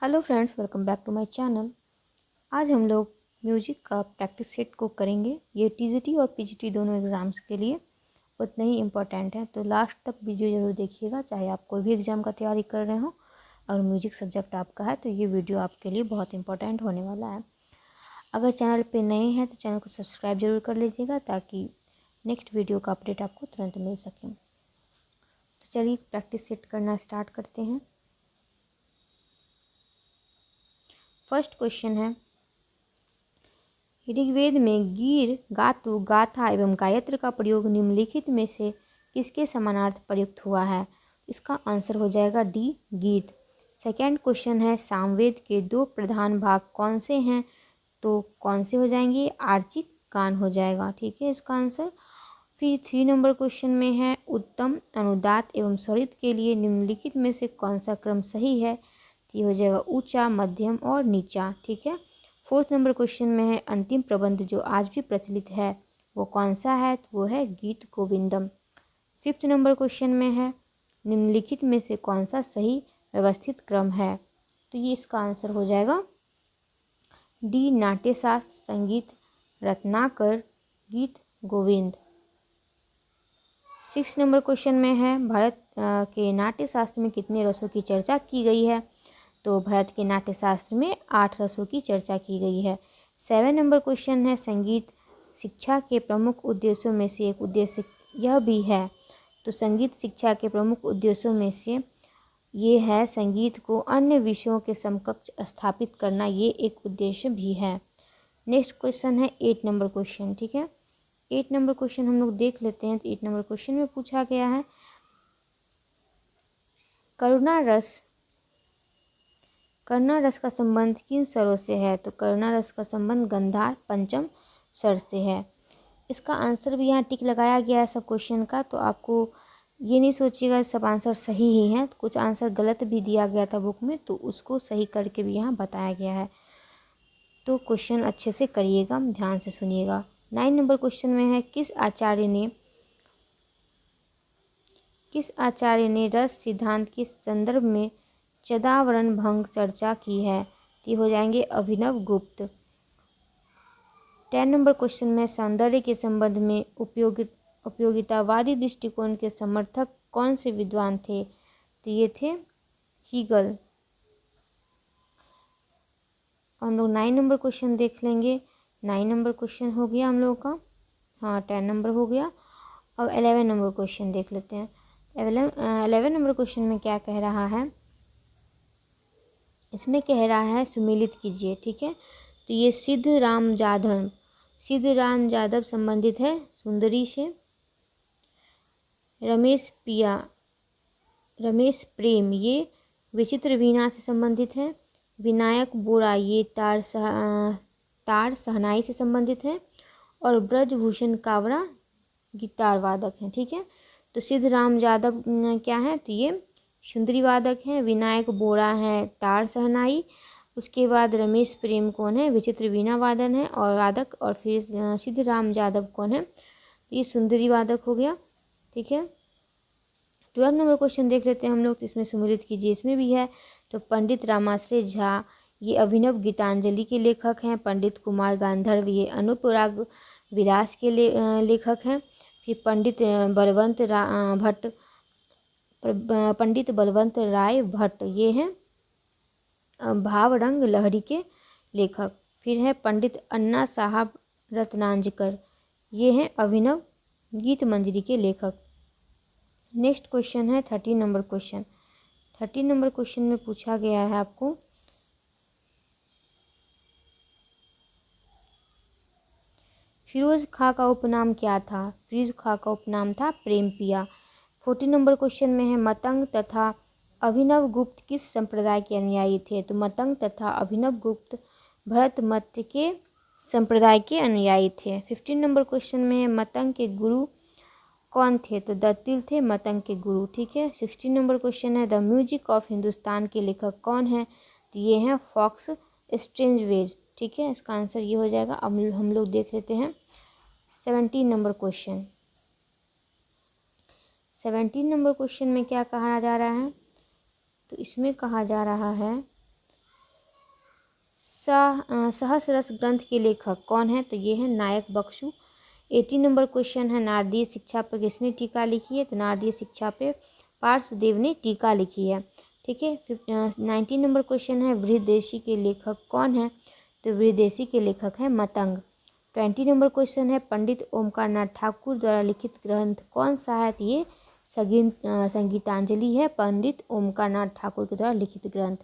Hello friends, welcome back to my channel. आज हम लोग म्यूजिक का प्रैक्टिस सेट को करेंगे। ये टीजीटी और पीजीटी दोनों एग्ज़ाम्स के लिए उतना ही इम्पोर्टेंट है, तो लास्ट तक वीडियो ज़रूर देखिएगा। चाहे आप कोई भी एग्ज़ाम का तैयारी कर रहे हो और म्यूजिक सब्जेक्ट आपका है तो ये वीडियो आपके लिए बहुत इंपॉर्टेंट होने वाला है। अगर चैनल पर नए हैं तो चैनल को सब्सक्राइब जरूर कर लीजिएगा ताकि नेक्स्ट वीडियो का अपडेट आपको तुरंत मिल सके। तो चलिए प्रैक्टिस सेट करना स्टार्ट करते हैं। फर्स्ट क्वेश्चन है, ऋग्वेद में गीर, गातु, गाथा एवं गायत्र का प्रयोग निम्नलिखित में से किसके समानार्थ प्रयुक्त हुआ है? इसका आंसर हो जाएगा डी, गीत। सेकेंड क्वेश्चन है, सामवेद के दो प्रधान भाग कौन से हैं? तो कौन से हो जाएंगे? आर्चिक, गान हो जाएगा। ठीक है इसका आंसर। फिर 3 नंबर क्वेश्चन में है, उत्तम, अनुदात एवं स्वरित के लिए निम्नलिखित में से कौन सा क्रम सही है? तो ये हो जाएगा ऊंचा, मध्यम और नीचा। ठीक है। 4th नंबर क्वेश्चन में है, अंतिम प्रबंध जो आज भी प्रचलित है वो कौन सा है? तो वो है गीत गोविंदम। 5th नंबर क्वेश्चन में है, निम्नलिखित में से कौन सा सही व्यवस्थित क्रम है? तो ये इसका आंसर हो जाएगा डी, नाट्यशास्त्र, संगीत रत्नाकर, गीत गोविंद। 6 नंबर क्वेश्चन में है, भारत के नाट्यशास्त्र में कितने रसों की चर्चा की गई है? तो भारत के नाट्यशास्त्र में 8 रसों की चर्चा की गई है। 7 नंबर क्वेश्चन है, संगीत शिक्षा के प्रमुख उद्देश्यों में से एक उद्देश्य यह भी है। तो संगीत शिक्षा के प्रमुख उद्देश्यों में से ये है, संगीत को अन्य विषयों के समकक्ष स्थापित करना, ये एक उद्देश्य भी है। नेक्स्ट क्वेश्चन है 8 नंबर क्वेश्चन। ठीक है, 8 नंबर क्वेश्चन हम लोग देख लेते हैं। तो 8 नंबर क्वेश्चन में पूछा गया है, करुणा रस का संबंध किन स्वरों से है? तो करुणा रस का संबंध गंधार पंचम स्वर से है। इसका आंसर भी यहाँ टिक लगाया गया है सब क्वेश्चन का, तो आपको ये नहीं सोचिएगा सब आंसर सही ही है। तो कुछ आंसर गलत भी दिया गया था बुक में, तो उसको सही करके भी यहाँ बताया गया है। तो क्वेश्चन अच्छे से करिएगा, ध्यान से सुनिएगा। 9 नंबर क्वेश्चन में है, किस आचार्य ने रस सिद्धांत के संदर्भ में चदावरण भंग चर्चा की है? तो हो जाएंगे अभिनव गुप्त। 10 नंबर क्वेश्चन में, सौंदर्य के संबंध में उपयोगितावादी दृष्टिकोण के समर्थक कौन से विद्वान थे? तो ये थे हीगल। हम लोग 9 नंबर क्वेश्चन देख लेंगे। 9 नंबर क्वेश्चन हो गया हम लोग का, हाँ 10 नंबर हो गया। अब 11 नंबर क्वेश्चन देख लेते हैं। 11 नंबर क्वेश्चन में क्या कह रहा है? इसमें कह रहा है सुमेलित कीजिए। ठीक है, तो ये सिद्ध राम जाधव संबंधित है सुंदरी से। रमेश प्रेम ये विचित्र वीणा से संबंधित है। विनायक बोरा ये तार सहनाई से संबंधित है। और ब्रजभूषण कावरा गिटार वादक हैं। ठीक है, तो सिद्ध राम जाधव क्या है? तो ये सुंदरी वादक हैं। विनायक बोरा हैं तार सहनाई। उसके बाद रमेश प्रेम कौन है? विचित्र वीणा वादन है और वादक। और फिर सिद्ध राम जाधव कौन है? तो ये सुंदरी वादक हो गया। ठीक है, 12 नंबर क्वेश्चन देख लेते हैं हम लोग। तो इसमें सुमिलित कीजिए, इसमें भी है। तो पंडित रामाश्रय झा ये अभिनव गीतांजलि के लेखक हैं। पंडित कुमार गांधर्व ये अनुपराग विलास के लेखक हैं। फिर पंडित बलवंत राय भट्ट ये हैं भावरंग लहरी के लेखक। फिर है पंडित अन्ना साहब रत्नांजकर ये हैं अभिनव गीत मंजरी के लेखक। नेक्स्ट क्वेश्चन है 13 नंबर क्वेश्चन। 13 नंबर क्वेश्चन में पूछा गया है आपको, फिरोज खां का उपनाम क्या था? फिरोज खां का उपनाम था प्रेम पिया। 14 नंबर क्वेश्चन में है, मतंग तथा अभिनव गुप्त किस संप्रदाय के अनुयायी थे? तो मतंग तथा अभिनव गुप्त भरत मत के संप्रदाय के अनुयायी थे। 15 नंबर क्वेश्चन में है, मतंग के गुरु कौन थे? तो दत्तिल थे मतंग के गुरु। ठीक है, 16 नंबर क्वेश्चन है, द म्यूजिक ऑफ हिंदुस्तान के लेखक कौन है? तो ये हैं फॉक्स स्ट्रेंजवेज। ठीक है, इसका आंसर ये हो जाएगा। अब हम लोग देख लेते हैं 17 नंबर क्वेश्चन। 17 नंबर क्वेश्चन में क्या कहा जा रहा है? तो इसमें कहा जा रहा है सहस्रस ग्रंथ के लेखक कौन है? तो ये है नायक बख्शू। 80 नंबर क्वेश्चन है, नारदीय शिक्षा पर किसने टीका लिखी है? तो नारदीय शिक्षा पे पार्श्वदेव ने टीका लिखी है। ठीक है। 90 नंबर क्वेश्चन है, बृहदेशी के लेखक कौन है? तो बृहदेशी के लेखक है मतंग। 20 नंबर क्वेश्चन है, पंडित ओमकारनाथ ठाकुर द्वारा लिखित ग्रंथ कौन सा है? तो ये संगीतांजलि है, पंडित ओमकारनाथ ठाकुर के द्वारा लिखित ग्रंथ।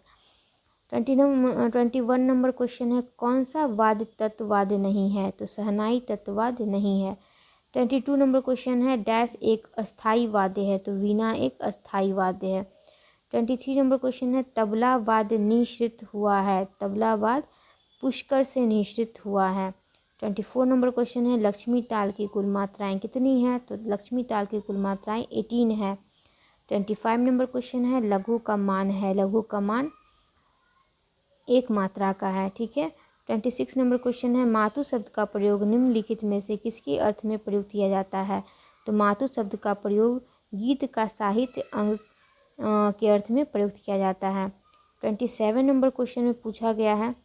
21 नंबर क्वेश्चन है, कौन सा वाद्य तत्ववाद नहीं है? तो शहनाई तत्ववाद नहीं है। 22 नंबर क्वेश्चन है, डैश एक अस्थाई वाद्य है? तो वीणा एक अस्थाई वाद्य है। 23 नंबर क्वेश्चन है, तबला वाद्य निःसृत हुआ है? तबला वाद्य पुष्कर से निःसृत हुआ है। 24 नंबर क्वेश्चन है, लक्ष्मी ताल की कुल मात्राएं कितनी हैं? तो लक्ष्मी ताल की कुल मात्राएं 18 है। 25 नंबर क्वेश्चन है, लघु का मान है? लघु का मान एक मात्रा का है। ठीक है। 26 नंबर क्वेश्चन है, मातु शब्द का प्रयोग निम्नलिखित में से किसके अर्थ में प्रयोग किया जाता है? तो मातु शब्द का प्रयोग गीत का साहित्य अंग के अर्थ में प्रयुक्त किया जाता है। 27 नंबर क्वेश्चन में पूछा गया है,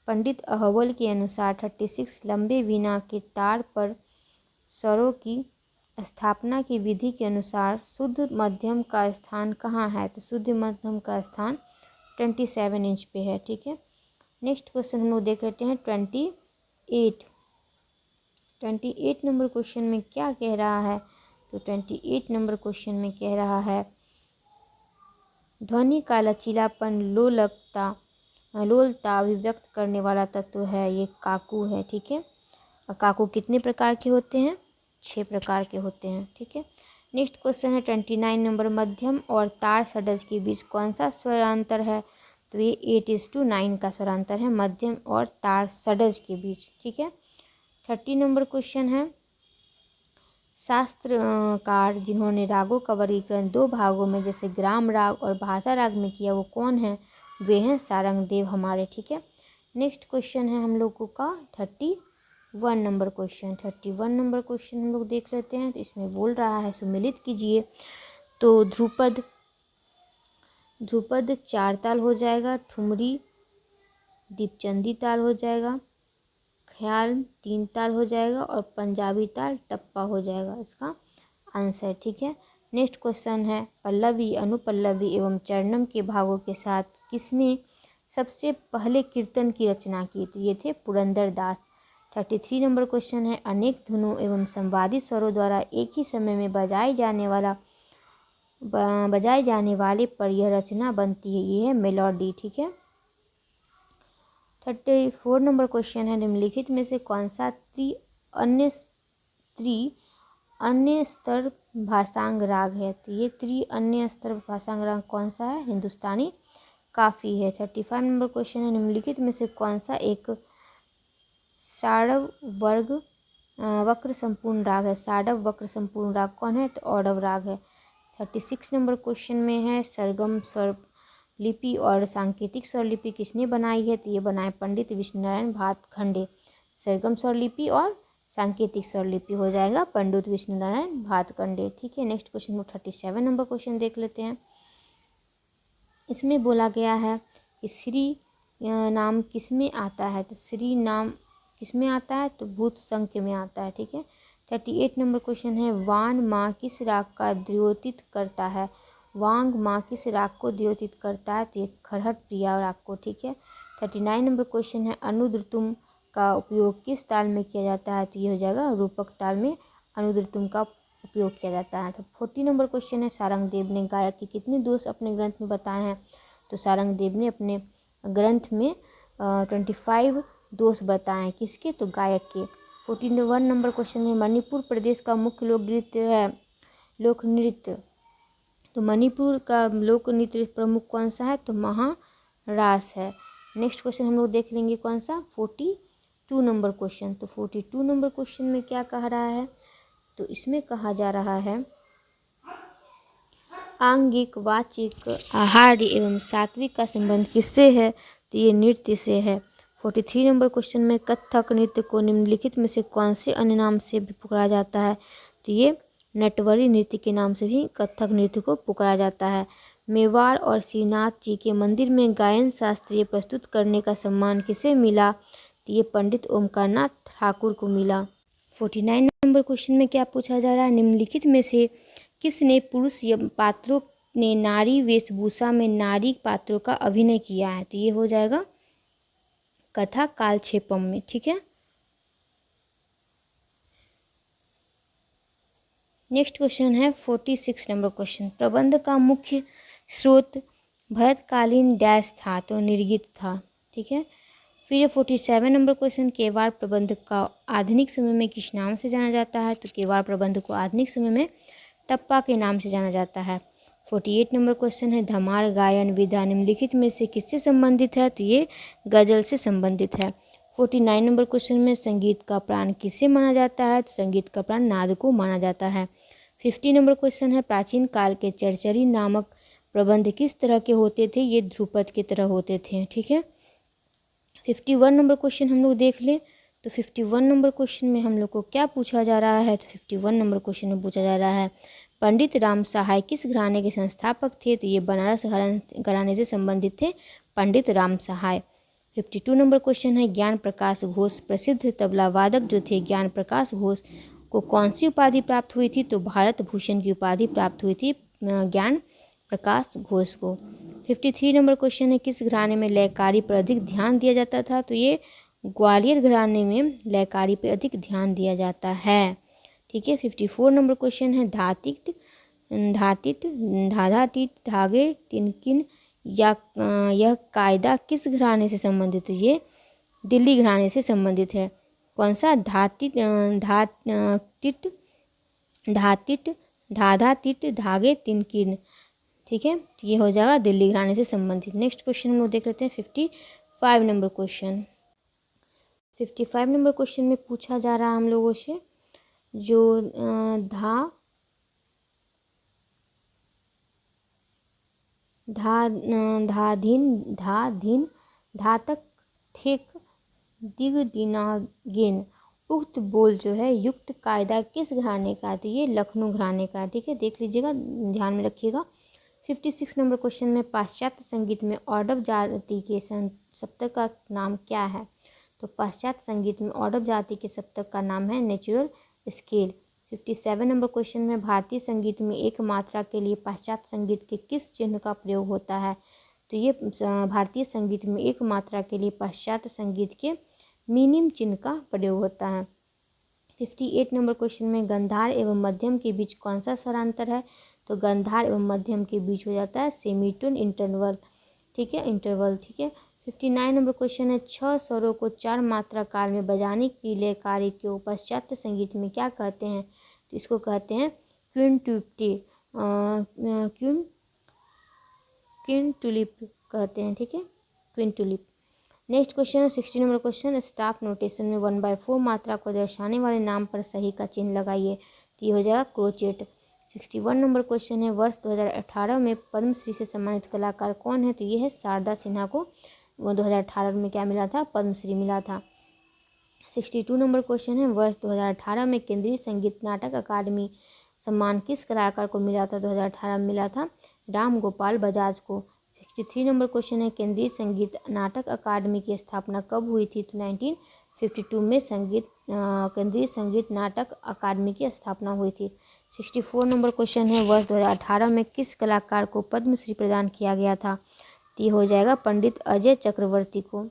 पंडित अहवल के अनुसार 36 लंबे वीणा के तार पर स्वरों की स्थापना की विधि के अनुसार शुद्ध मध्यम का स्थान कहाँ है? तो शुद्ध मध्यम का स्थान 27 इंच पे है। ठीक है। नेक्स्ट क्वेश्चन हम लोग देख लेते हैं 28 नंबर क्वेश्चन में क्या कह रहा है? तो 28 नंबर क्वेश्चन में कह रहा है, ध्वनि का लचीलापन लोलता अभिव्यक्त करने वाला तत्व है, ये काकू है। ठीक है। और काकू कितने प्रकार के होते हैं? 6 प्रकार के होते हैं। ठीक है। नेक्स्ट क्वेश्चन है 29 नंबर, मध्यम और तार षड्ज के बीच कौन सा स्वरांतर है? तो ये 8:9 का स्वरांतर है, मध्यम और तार षड्ज के बीच। ठीक है। 30 नंबर क्वेश्चन है, शास्त्रकार जिन्होंने रागों का वर्गीकरण 2 भागों में जैसे ग्राम राग और भाषा राग में किया वो कौन है? वे हैं सारंगदेव हमारे। ठीक है। नेक्स्ट क्वेश्चन है हम लोगों का 31 नंबर क्वेश्चन। 31 नंबर क्वेश्चन हम लोग देख लेते हैं। तो इसमें बोल रहा है, सुमिलित कीजिए। तो ध्रुपद 4 ताल हो जाएगा, ठुमरी दीपचंदी ताल हो जाएगा, ख्याल 3 ताल हो जाएगा और पंजाबी ताल टप्पा हो जाएगा इसका आंसर। ठीक है। नेक्स्ट क्वेश्चन है, पल्लवी अनुपल्लवी एवं चरणम के भावों के साथ किसने सबसे पहले कीर्तन की रचना की? तो ये थे पुरंदर दास। 33 नंबर क्वेश्चन है, अनेक धुनों एवं संवादी स्वरों द्वारा एक ही समय में बजाए जाने वाले पर यह रचना बनती है, ये है मेलोडी। ठीक है। 34 नंबर क्वेश्चन है, निम्नलिखित में से कौन सा अन्य स्तर भाषांग राग है? तो ये अन्य स्तर भाषांग राग कौन सा है? हिंदुस्तानी काफ़ी है। 35 नंबर क्वेश्चन है, निम्नलिखित में से कौन सा एक साड़व वर्ग वक्र संपूर्ण राग है? साड़व वक्र संपूर्ण राग कौन है? तो औडव राग है। 36 नंबर क्वेश्चन में है, सरगम स्वर लिपि और सांकेतिक स्वर लिपि किसने बनाई है? तो ये बनाए पंडित विष्णुनारायण भातखंडे। सरगम स्वर लिपि और सांकेतिक स्वर लिपि हो जाएगा पंडित विष्णुनारायण भातखंडे। ठीक है। नेक्स्ट क्वेश्चन 37 नंबर क्वेश्चन देख लेते हैं। इसमें बोला गया है कि श्री नाम किसमें आता है? तो श्री नाम किसमें आता है? तो भूत संख्य में आता है। ठीक है। 38 नंबर क्वेश्चन है, वान माँ किस राग का द्योतित करता है? वांग माँ किस राग को द्योतित करता है? तो ये खरहट प्रिया राग को। ठीक है। 39 नंबर क्वेश्चन है, अनुद्रतुम का उपयोग किस ताल में किया जाता है? तो ये हो जाएगा रूपक ताल में अनुद्रतुम का उपयोग किया जाता है। तो 40 नंबर क्वेश्चन है, सारंगदेव ने गायक के कितने दोष अपने ग्रंथ में बताए हैं? तो सारंगदेव ने अपने ग्रंथ में 25 दोष बताए। किसके? तो गायक के। 41 नंबर क्वेश्चन में, मणिपुर प्रदेश का मुख्य लोक नृत्य तो मणिपुर का लोक नृत्य प्रमुख कौन सा है? तो महारास है। नेक्स्ट क्वेश्चन हम लोग देख लेंगे कौन सा 42 नंबर क्वेश्चन। तो 42 नंबर क्वेश्चन में क्या कह रहा है? तो इसमें कहा जा रहा है, आंगिक वाचिक आहार्य एवं सात्विक का संबंध किससे है? तो ये नृत्य से है। 43 नंबर क्वेश्चन में, कथक नृत्य को निम्नलिखित में से कौन से अन्य नाम से भी पुकारा जाता है? तो ये नटवरी नृत्य के नाम से भी कथक नृत्य को पुकारा जाता है। मेवाड़ और श्रीनाथ जी के मंदिर में गायन शास्त्रीय प्रस्तुत करने का सम्मान किसे मिला? तो ये पंडित ओमकारनाथ ठाकुर को मिला। 49 नंबर क्वेश्चन में क्या पूछा जा रहा है? निम्नलिखित में से किसने पुरुष पात्रों ने नारी वेशभूषा में नारी पात्रों का अभिनय किया है? तो ये हो जाएगा कथा कालक्षेपम में। ठीक है, नेक्स्ट क्वेश्चन है 46 नंबर क्वेश्चन। प्रबंध का मुख्य स्रोत भरतकालीन डैश था? तो निर्गीत था। ठीक है, फिर 47 नंबर क्वेश्चन। केवाड़ प्रबंध का आधुनिक समय में किस नाम से जाना जाता है? तो केवाड़ प्रबंध को आधुनिक समय में टप्पा के नाम से जाना जाता है। 48 नंबर क्वेश्चन है धमार गायन विधा निम्नलिखित में से किससे संबंधित है? तो ये गजल से संबंधित है। 49 नंबर क्वेश्चन में संगीत का प्राण किसे माना जाता है? तो संगीत का प्राण नाद को माना जाता है। 50 नंबर क्वेश्चन है प्राचीन काल के चरचरी नामक प्रबंध किस तरह के होते थे? ये ध्रुपद की तरह होते थे। ठीक है, 51 नंबर क्वेश्चन हम लोग देख लें। तो 51 नंबर क्वेश्चन में हम लोग को क्या पूछा जा रहा है? तो 51 नंबर क्वेश्चन में पूछा जा रहा है पंडित राम सहाय किस घराने के संस्थापक थे? तो ये बनारस घराने से संबंधित थे, पंडित राम सहाय। 52 नंबर क्वेश्चन है ज्ञान प्रकाश घोष प्रसिद्ध तबला वादक जो थे ज्ञान प्रकाश घोष को कौन सी उपाधि प्राप्त हुई थी? तो भारत भूषण की उपाधि प्राप्त हुई थी ज्ञान प्रकाश घोष को। 53 नंबर क्वेश्चन है किस घराने में लयकारी पर अधिक ध्यान दिया जाता था? तो ये ग्वालियर घराने में लयकारी पर अधिक ध्यान दिया जाता है। ठीक है, 54 नंबर क्वेश्चन है धातित धातित धाधातीत धागे तिनकिन या यह कायदा किस घराने से संबंधित है? ये दिल्ली घराने से संबंधित है। कौन सा? धातित धातित धातित धाधातीत धागे तिनकिन। ठीक है, तो ये हो जाएगा दिल्ली घराने से संबंधित। नेक्स्ट क्वेश्चन हम लोग देख लेते हैं 55 नंबर क्वेश्चन। 55 नंबर क्वेश्चन में पूछा जा रहा है हम लोगों से जो धाधीन धातक ठेक दिग दिनागेन उक्त बोल जो है युक्त कायदा किस घराने का है? तो ये लखनऊ घराने का है। ठीक है, देख लीजिएगा, ध्यान में रखिएगा। 56 नंबर क्वेश्चन में पाश्चात्य संगीत में औडव जाति के सप्तक का नाम क्या है? तो पाश्चात्य संगीत में औडव जाति के सप्तक का नाम है नेचुरल स्केल। 57 नंबर क्वेश्चन में भारतीय संगीत में एक मात्रा के लिए पाश्चात्य संगीत के किस चिन्ह का प्रयोग होता है? तो ये भारतीय संगीत में एक मात्रा के लिए पाश्चात्य संगीत के मीनिम चिन्ह का प्रयोग होता है। 58 नंबर क्वेश्चन में गंधार एवं मध्यम के बीच कौन सा स्वरांतर है? तो गंधार एवं मध्यम के बीच हो जाता है सेमीटोन इंटरवल। ठीक है, इंटरवल। ठीक है, 59 नंबर क्वेश्चन है 6 स्वरों को 4 मात्रा काल में बजाने की लयकारी को पाश्चात्य संगीत में क्या कहते हैं? तो इसको कहते हैं क्विंटुप्टी क्विंटुलिप कहते हैं। ठीक है, क्विंटुलिप। नेक्स्ट क्वेश्चन है 60 नंबर क्वेश्चन स्टाफ नोटेशन में 1/4 मात्रा को दर्शाने वाले नाम पर सही का चिन्ह लगाइए। तो ये हो जाएगा क्रोचेट। 61 नंबर क्वेश्चन है वर्ष 2018 में पद्मश्री से सम्मानित कलाकार कौन है? तो ये है शारदा सिन्हा को 2018 में क्या मिला था? पद्मश्री मिला था। 62 नंबर क्वेश्चन है वर्ष 2018 में केंद्रीय संगीत नाटक अकादमी सम्मान किस कलाकार को मिला था? 2018 में मिला था राम गोपाल बजाज को। 63 नंबर क्वेश्चन है केंद्रीय संगीत नाटक अकादमी की स्थापना कब हुई थी? तो 1952 में केंद्रीय संगीत नाटक अकादमी की स्थापना हुई थी। 64 नंबर क्वेश्चन है वर्ष 2018 में किस कलाकार को पद्मश्री प्रदान किया गया था? तो ये हो जाएगा पंडित अजय चक्रवर्ती को।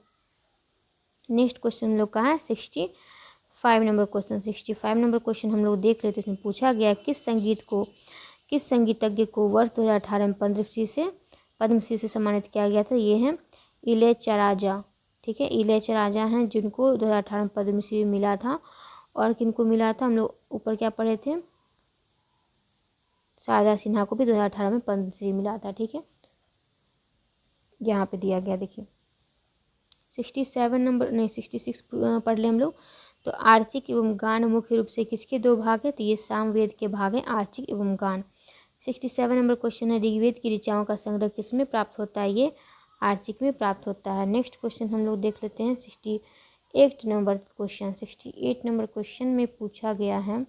नेक्स्ट क्वेश्चन हम लोग का है 65 नंबर क्वेश्चन। 65 नंबर क्वेश्चन हम लोग देख लेते हैं। इसमें पूछा गया किस संगीतज्ञ को वर्ष 2018 में पद्मश्री से सम्मानित किया गया था? ये है इलैयाराजा। ठीक है, इलैयाराजा हैं जिनको 2018 में पद्मश्री मिला था। और किनको मिला था? हम लोग ऊपर क्या पढ़े थे? शारदा सिन्हा को भी 2018 में पद्मश्री मिला था। ठीक है, यहाँ पे दिया गया देखिए। 66 पढ़ ले हम लोग। तो आर्चिक एवं गान मुख्य रूप से किसके 2 भाग है? तो ये सामवेद के भाग हैं, आर्चिक एवं गान। 67 नंबर क्वेश्चन है ऋग्वेद की ऋचाओं का संग्रह किस में प्राप्त होता है? ये आर्चिक में प्राप्त होता है। नेक्स्ट क्वेश्चन हम लोग देख लेते हैं 68 नंबर क्वेश्चन। 68 नंबर क्वेश्चन में पूछा गया है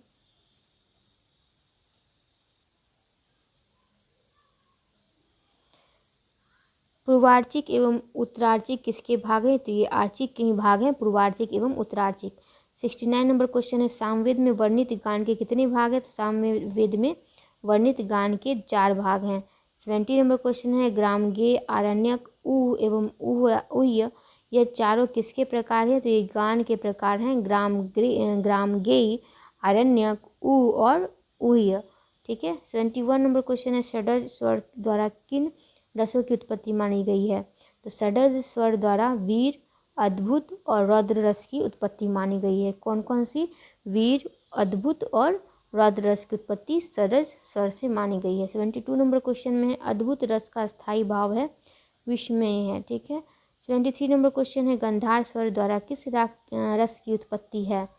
पूर्वार्चिक एवं उत्तरार्चिक किसके भाग हैं? तो ये आर्चिक के ही भाग हैं, पूर्वार्चिक एवं उत्तरार्चिक। 69 नंबर क्वेश्चन है, सामवेद में वर्णित गान के कितने भाग हैं? तो सामवेद में वर्णित गान के 4 भाग हैं। 70 नंबर क्वेश्चन है, ग्रामगेय, आरण्यक, ऊह एवं ऊह्य यह चारों किसके प्रकार हैं? तो ये गान के प्रकार हैं, ग्रामगेय, आरण्यक, ऊह और ऊह्य। ठीक है। 71 नंबर क्वेश्चन है, षड्ज स्वर द्वारा किन रसों की उत्पत्ति मानी गई है? तो षड्ज स्वर द्वारा वीर, अद्भुत और रौद्र रस की उत्पत्ति मानी गई है। कौन कौन सी? वीर, अद्भुत और रौद्र रस की उत्पत्ति षड्ज स्वर से मानी गई है। 72 नंबर क्वेश्चन में है, अद्भुत रस का स्थायी भाव है विस्मय है। ठीक है। 73 नंबर क्वेश्चन है, गंधार स्वर द्वारा किस रस की उत्पत्ति है?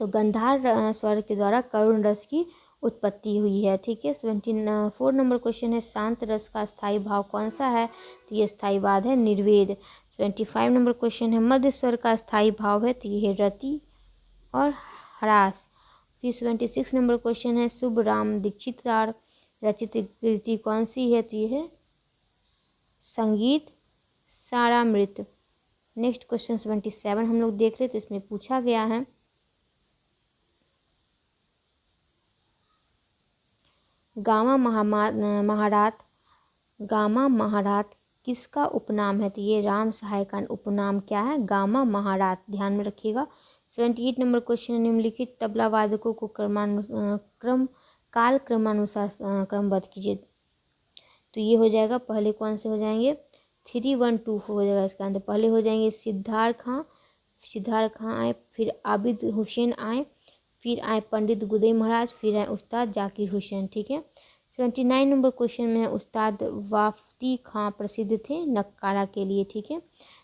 तो गंधार स्वर के द्वारा करुण रस की उत्पत्ति हुई है। ठीक है। 74 नंबर क्वेश्चन है, शांत रस का स्थायी भाव कौन सा है? तो ये स्थायी भाव है निर्वेद। 75 नंबर क्वेश्चन है, मध्य स्वर का स्थायी भाव है? तो ये है रति और ह्रास। फिर 76 नंबर क्वेश्चन है, शुभ राम दीक्षित रचित कृति कौन सी है? तो ये है संगीत सारामृत। नेक्स्ट क्वेश्चन 77 हम लोग देख रहे, तो इसमें पूछा गया है, गामा महारात किसका उपनाम है? तो ये राम सहाय का उपनाम क्या है? गामा महारात। ध्यान में रखिएगा। 78 नंबर क्वेश्चन, निम्नलिखित तबला वादकों को क्रमानुसार क्रमबद्ध कीजिए। तो ये हो जाएगा, पहले कौन से हो जाएंगे? 3 1 2 4 हो जाएगा इसका आंसर। पहले हो जाएंगे सिद्धार्थ खां आए, फिर आबिद हुसैन आए, फिर आए पंडित गुदई महाराज, फिर आए उस्ताद जाकिर हुसैन। ठीक है। 79 नंबर क्वेश्चन में है, उस्ताद वाफ्ती खां प्रसिद्ध थे नक्कारा के लिए। ठीक है।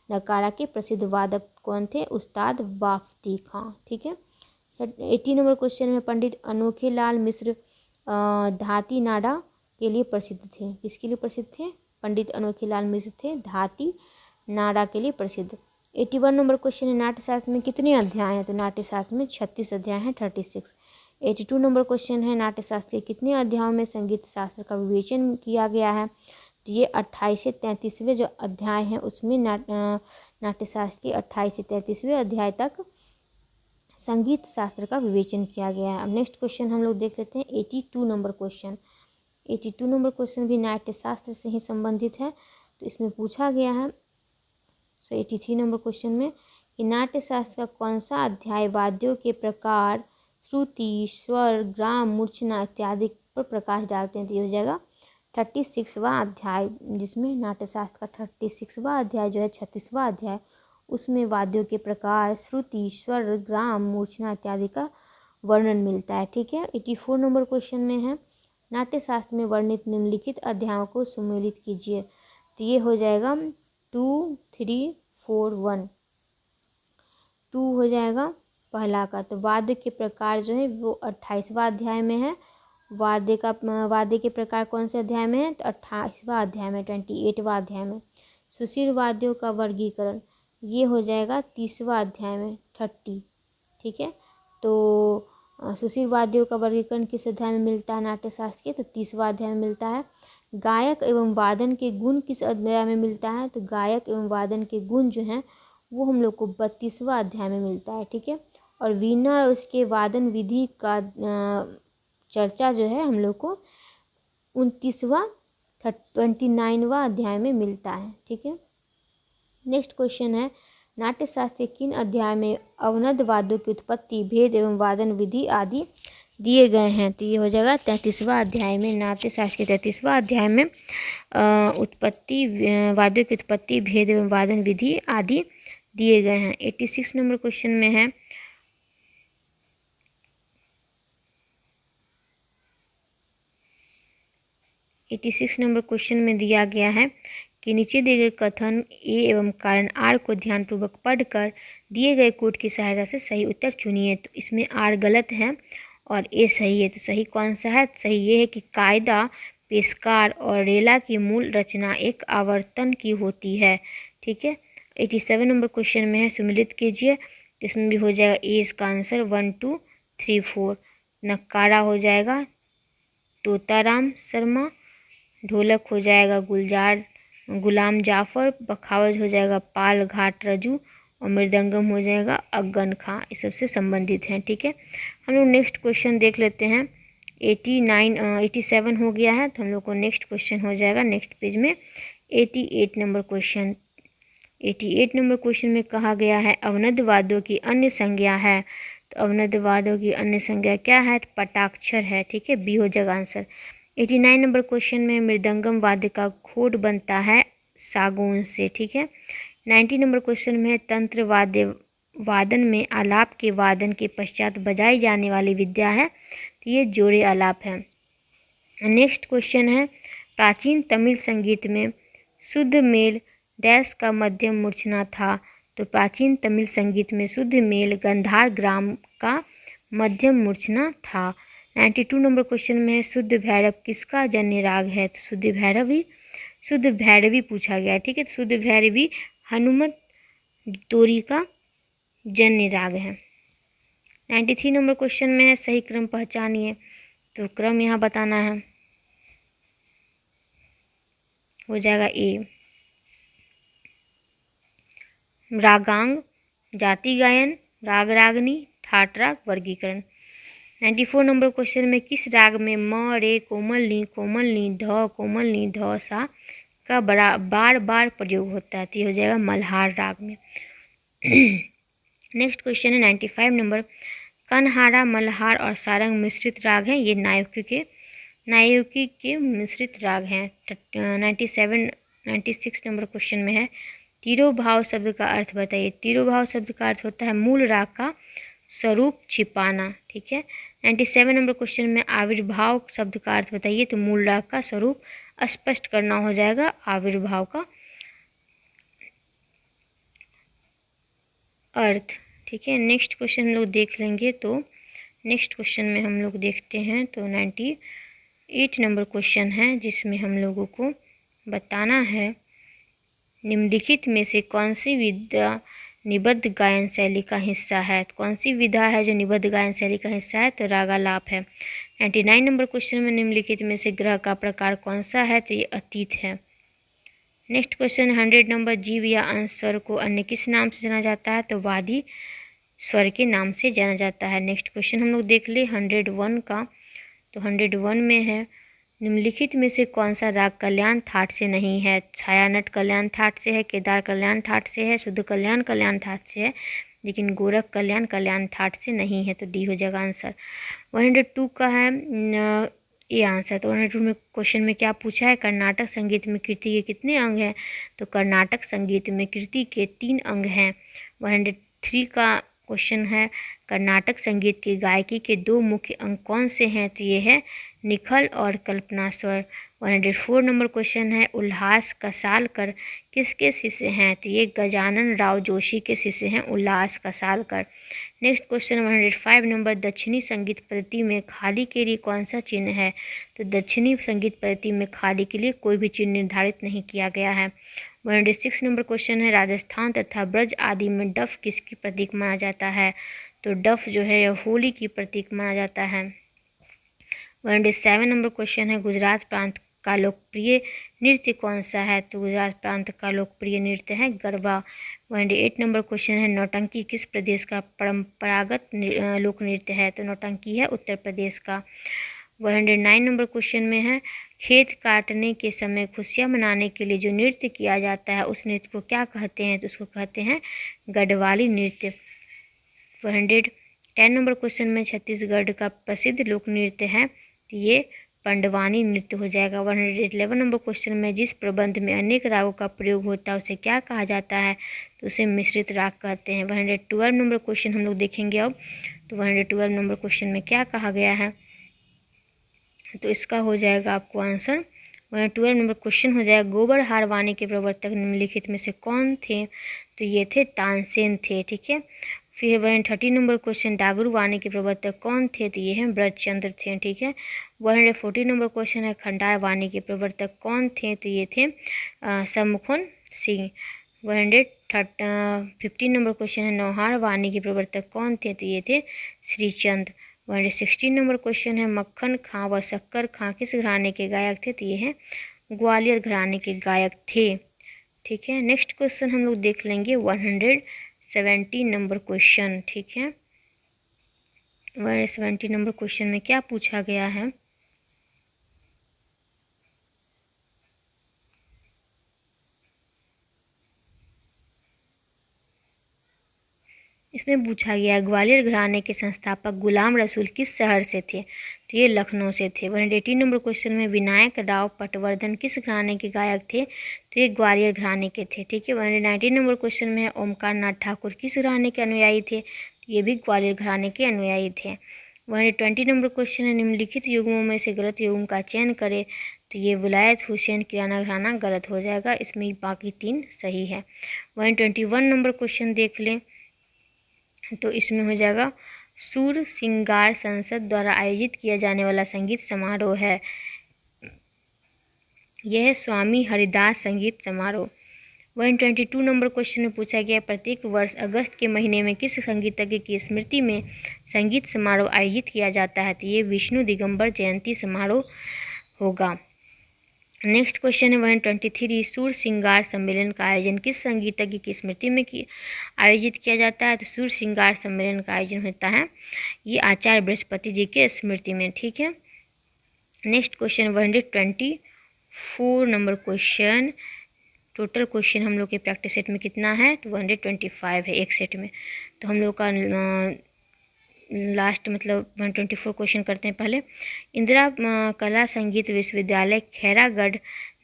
नक्कारा के प्रसिद्ध वादक कौन थे? उस्ताद वाफ्ती खां। ठीक है। 80 नंबर क्वेश्चन में, पंडित अनोखे लाल मिश्र धाती नाडा के लिए प्रसिद्ध थे। किसके लिए प्रसिद्ध थे? पंडित अनोखे लाल मिश्र थे धाती नाडा के लिए प्रसिद्ध। 81 नंबर क्वेश्चन है, नाट्यशास्त्र में कितने अध्याय हैं? तो नाट्यशास्त्र में 36 अध्याय हैं, 36। 82 नंबर क्वेश्चन है, नाट्यशास्त्र के कितने अध्यायों में संगीत शास्त्र का विवेचन किया गया है? तो ये 28 से 33वें जो अध्याय हैं उसमें नाट्यशास्त्र के 28 से 33वें अध्याय तक संगीत शास्त्र का विवेचन किया गया है। अब नेक्स्ट क्वेश्चन हम लोग देख लेते हैं 82 नंबर क्वेश्चन। 82 नंबर क्वेश्चन भी नाट्यशास्त्र से ही संबंधित है, तो इसमें पूछा गया है 83 नंबर क्वेश्चन में कि नाट्यशास्त्र का कौन सा अध्याय वाद्यों के प्रकार, श्रुति, स्वर, ग्राम, मूर्छना इत्यादि पर प्रकाश डालते हैं? तो ये हो जाएगा 36वां अध्याय, जिसमें नाट्यशास्त्र का 36वां अध्याय जो है 36वां अध्याय, उसमें वाद्यों के प्रकार, श्रुति, स्वर, ग्राम, मूर्छना इत्यादि का वर्णन मिलता है। ठीक है। 84 नंबर क्वेश्चन में है, नाट्यशास्त्र में वर्णित निम्नलिखित अध्यायों को सुमेलित कीजिए। तो ये हो जाएगा 2 3 4 1। 2 हो जाएगा पहला का। तो वाद्य के प्रकार जो है वो 28वां अध्याय में है। वाद्य के प्रकार कौन से अध्याय में है? तो 28वां अध्याय में, 28वां अध्याय में। सुशील वाद्यों का वर्गीकरण ये हो जाएगा 30वां अध्याय में, 30। ठीक है। तो सुशील वाद्यों का वर्गीकरण किस अध्याय में मिलता है नाट्यशास्त्र के? तो 30वां अध्याय में मिलता है। गायक एवं वादन के गुण किस अध्याय में मिलता है? तो गायक एवं वादन के गुण जो हैं वो हम लोग को 32वां अध्याय में मिलता है। ठीक है। और वीणा और उसके वादन विधि का चर्चा जो है हम लोग को 29वां अध्याय में मिलता है। ठीक है। नेक्स्ट क्वेश्चन है, नाट्यशास्त्र के किन अध्याय में अवनद वाद्यों की उत्पत्ति, भेद एवं वादन विधि आदि दिए गए हैं? तो ये हो जाएगा 33वां अध्याय में। नाट्यशास्त्र के 33वां अध्याय में उत्पत्ति, वाद्यों की उत्पत्ति, भेद एवं वादन विधि आदि दिए गए हैं। 86 नंबर क्वेश्चन में है, नंबर क्वेश्चन में दिया गया है कि नीचे दिए गए कथन ए एवं कारण आर को ध्यानपूर्वक पढ़कर दिए गए कोड की सहायता से सही उत्तर चुनिए। तो इसमें आर गलत है और ए सही है। तो सही कौन सा है? सही ये है कि कायदा, पेशकार और रेला की मूल रचना एक आवर्तन की होती है। ठीक है। 87 नंबर क्वेश्चन में है, सम्मिलित कीजिए। इसमें भी हो जाएगा ए इसका आंसर 1 2 3 4। नक्कारा हो जाएगा तोताराम शर्मा, ढोलक हो जाएगा गुलजार गुलाम जाफ़र, बखावज हो जाएगा पाल घाट रजू, और मृदंगम हो जाएगा अगन खां। इस सबसे संबंधित हैं। ठीक है, हम लोग नेक्स्ट क्वेश्चन देख लेते हैं। 87 हो गया है, तो हम लोग को नेक्स्ट क्वेश्चन हो जाएगा नेक्स्ट पेज में 88 नंबर क्वेश्चन। 88 नंबर क्वेश्चन में कहा गया है अवनद वाद्यों की अन्य संज्ञा है। तो अवनद वाद्यों की अन्य संज्ञा क्या है? तो पटाक्षर है। ठीक है, बी हो जाएगा आंसर। 89 नंबर क्वेश्चन में मृदंगम वाद्य का खोड बनता है सागौन से। ठीक है, 90 नंबर क्वेश्चन में तंत्र वाद्य वादन में आलाप के वादन के पश्चात बजाई जाने वाली विद्या है, तो ये जोड़े आलाप है। नेक्स्ट क्वेश्चन है प्राचीन तमिल संगीत में शुद्ध मेल डैश का मध्यम मूर्छना था। तो प्राचीन तमिल संगीत में शुद्ध मेल गंधार ग्राम का मध्यम मूर्छना था। 92 नंबर क्वेश्चन में है शुद्ध भैरव किसका जन्य राग है? तो शुद्ध भैरवी पूछा गया है। ठीक है, तो शुद्ध भैरवी हनुमत तोरी का जन्य राग है। 93 नंबर क्वेश्चन में है सही क्रम पहचानिए। तो क्रम यहाँ बताना है, हो जाएगा ए। रागांग, जाति गायन, राग रागनी, ठाट राग, वर्गीकरण। 94 नंबर क्वेश्चन में किस राग में म रे कोमल नी ध कोमल नी ध सा का बार बार प्रयोग होता है? तो ये हो जाएगा मल्हार राग में। नेक्स्ट क्वेश्चन है 95 नंबर कन्हारा, मल्हार और सारंग मिश्रित राग हैं। ये नायकी के मिश्रित राग हैं। 96 नंबर क्वेश्चन में है तिरोभाव शब्द का अर्थ बताइए। तिरोभाव शब्द का अर्थ होता है मूल राग का स्वरूप छिपाना। ठीक है, 97 नंबर क्वेश्चन में आविर्भाव शब्द का अर्थ बताइए। तो मूल राग का स्वरूप स्पष्ट करना हो जाएगा आविर्भाव का अर्थ। ठीक है, नेक्स्ट क्वेश्चन हम लोग देख लेंगे। तो नेक्स्ट क्वेश्चन में हम लोग देखते हैं तो 98 नंबर क्वेश्चन है जिसमें हम लोगों को बताना है निम्नलिखित में से कौन सी विधा निबद्ध गायन शैली का हिस्सा है? तो कौन सी विधा है जो निबद्ध गायन शैली का हिस्सा है? तो रागालाप है। 99 नंबर क्वेश्चन में निम्नलिखित में से ग्रह का प्रकार कौन सा है? तो ये अतीत है। नेक्स्ट क्वेश्चन 100 नंबर जीव या अंश स्वर को अन्य किस नाम से जाना जाता है? तो वादी स्वर के नाम से जाना जाता है। नेक्स्ट क्वेश्चन हम लोग देख ले 101 का। तो 101 में है निम्नलिखित में से कौन सा राग कल्याण थाट से नहीं है? छायानट कल्याण थाट से है, केदार कल्याण थाट से है, शुद्ध कल्याण कल्याण थाट से है, लेकिन गोरख कल्याण थाट से नहीं है। तो डी हो जाएगा आंसर। 102 का है ये आंसर। तो 102 में क्वेश्चन में क्या पूछा है? कर्नाटक संगीत में कृति के कितने अंग हैं? तो कर्नाटक संगीत में कृति के 3 अंग हैं। 103 का क्वेश्चन है कर्नाटक संगीत की गायकी के 2 मुख्य अंग कौन से हैं? तो ये है निखल और कल्पना स्वर। 104 नंबर क्वेश्चन है उल्लास कसालकर किसके शिष्य हैं? तो ये गजानन राव जोशी के शिष्य हैं उल्लास कसालकर। नेक्स्ट क्वेश्चन 105 नंबर दक्षिणी संगीत पद्धति में खाली के लिए कौन सा चिन्ह है? तो दक्षिणी संगीत पद्धति में खाली के लिए कोई भी चिन्ह निर्धारित नहीं किया गया है। 106 नंबर क्वेश्चन है राजस्थान तथा ब्रज आदि में डफ किसकी प्रतीक माना जाता है? तो डफ जो है यह होली की प्रतीक माना जाता है। 107 नंबर क्वेश्चन है गुजरात प्रांत का लोकप्रिय नृत्य कौन सा है? तो गुजरात प्रांत का लोकप्रिय नृत्य है गरबा। 108 नंबर क्वेश्चन है नौटंकी किस प्रदेश का परंपरागत लोक नृत्य है? तो नौटंकी है उत्तर प्रदेश का। 109 नंबर क्वेश्चन में है खेत काटने के समय खुशियाँ मनाने के लिए जो नृत्य किया जाता है उस नृत्य को क्या कहते हैं? तो उसको कहते हैं गढ़वाली नृत्य। 110 नंबर क्वेश्चन में छत्तीसगढ़ का प्रसिद्ध लोक नृत्य है तो ये पंडवानी नृत्य हो जाएगा। 111 नंबर क्वेश्चन में जिस प्रबंध में अनेक रागों का प्रयोग होता है उसे क्या कहा जाता है? तो उसे मिश्रित राग कहते हैं। 112 नंबर क्वेश्चन हम लोग देखेंगे अब। तो 112 नंबर क्वेश्चन में क्या कहा गया है? तो इसका हो जाएगा आपको आंसर 112 नंबर क्वेश्चन हो जाएगा गोबर हार वाणी के प्रवर्तक निम्नलिखित में से कौन थे? तो ये थे तानसेन थे। ठीक है, फिर 130 नंबर क्वेश्चन डागरू वाणी के प्रवर्तक कौन थे? तो ये हैं ब्रजचंद्र थे। ठीक है, 140 नंबर क्वेश्चन है खंडार वाणी के प्रवर्तक कौन थे? तो ये थे सम्मुखन सिंह। 115 नंबर क्वेश्चन है नौहार वाणी के प्रवर्तक कौन थे? तो ये थे श्रीचंद। 116 नंबर क्वेश्चन है मक्खन खां व शक्कर खां किस घराने के गायक थे? तो ये हैं ग्वालियर घराने के गायक थे। ठीक है, नेक्स्ट क्वेश्चन हम लोग देख लेंगे 170 नंबर क्वेश्चन। ठीक है, 170 नंबर क्वेश्चन में क्या पूछा गया है। इसमें पूछा गया ग्वालियर घराने के संस्थापक गुलाम रसूल किस शहर से थे, तो ये लखनऊ से थे। 180 नंबर क्वेश्चन में विनायक राव पटवर्धन किस घराने के गायक थे, तो ये ग्वालियर घराने के थे। ठीक है, 190 नंबर क्वेश्चन में ओमकार नाथ ठाकुर किस घराने के अनुयायी थे, तो ये भी ग्वालियर घराने के अनुयायी थे। 120 नंबर क्वेश्चन है निम्नलिखित युग्मों में से गलत युग्म का चयन करें, तो ये विलायत हुसैन किराना घराना गलत हो जाएगा, इसमें बाकी 3 सही है। 121 नंबर क्वेश्चन देख लें, तो इसमें हो जाएगा सुर सिंगार संसद द्वारा आयोजित किया जाने वाला संगीत समारोह है, यह स्वामी हरिदास संगीत समारोह। 122 नंबर क्वेश्चन में पूछा गया प्रत्येक वर्ष अगस्त के महीने में किस संगीतज्ञ की स्मृति में संगीत समारोह आयोजित किया जाता है, तो ये विष्णु दिगंबर जयंती समारोह होगा। नेक्स्ट क्वेश्चन है 123 सुर सिंगार सम्मेलन का आयोजन किस संगीतज्ञ की स्मृति में आयोजित किया जाता है, तो सुर सिंगार सम्मेलन का आयोजन होता है ये आचार्य बृहस्पति जी के स्मृति में। ठीक है, next question 124 number question. Total question हम लोग के प्रैक्टिस सेट में कितना है, तो 125 है एक सेट में। तो हम लोग का लास्ट मतलब 124 क्वेश्चन करते हैं। पहले इंदिरा कला संगीत विश्वविद्यालय खैरागढ़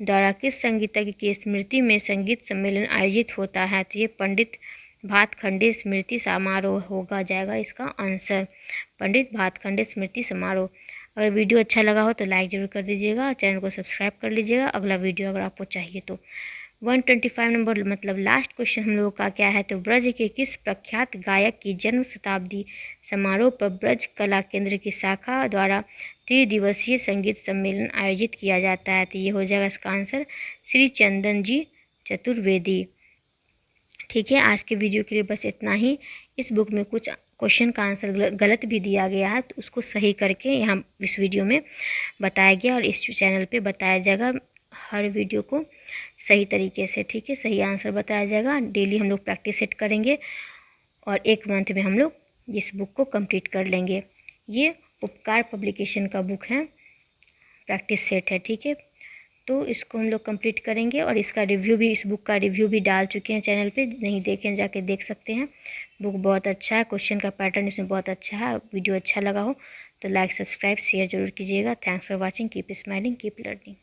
द्वारा किस संगीतज्ञ की स्मृति में संगीत सम्मेलन आयोजित होता है, तो ये पंडित भातखंडे स्मृति समारोह होगा जाएगा इसका आंसर, पंडित भातखंडे स्मृति समारोह। अगर वीडियो अच्छा लगा हो तो लाइक ज़रूर कर दीजिएगा, चैनल को सब्सक्राइब कर लीजिएगा। अगला वीडियो अगर आपको चाहिए तो 125 नंबर मतलब लास्ट क्वेश्चन हम लोगों का क्या है, तो ब्रज के किस प्रख्यात गायक की जन्म शताब्दी समारोह पर ब्रज कला केंद्र की शाखा द्वारा 3 दिवसीय संगीत सम्मेलन आयोजित किया जाता है, तो ये हो जाएगा इसका आंसर श्री चंदन जी चतुर्वेदी। ठीक है, आज के वीडियो के लिए बस इतना ही। इस बुक में कुछ क्वेश्चन का आंसर गलत भी दिया गया है, तो उसको सही करके यहाँ इस वीडियो में बताया गया और इस चैनल पे बताया जाएगा हर वीडियो को सही तरीके से। ठीक है, सही आंसर बताया जाएगा। डेली हम लोग प्रैक्टिस सेट करेंगे और 1 मंथ में हम लोग इस बुक को कंप्लीट कर लेंगे। ये उपकार पब्लिकेशन का बुक है, प्रैक्टिस सेट है। ठीक है, तो इसको हम लोग कंप्लीट करेंगे और इसका रिव्यू भी, इस बुक का रिव्यू भी डाल चुके हैं चैनल पे, नहीं देखें जाके देख सकते हैं। बुक बहुत अच्छा है, क्वेश्चन का पैटर्न इसमें बहुत अच्छा है। वीडियो अच्छा लगा हो तो लाइक सब्सक्राइब शेयर जरूर कीजिएगा। Thanks for watching, keep smiling keep learning.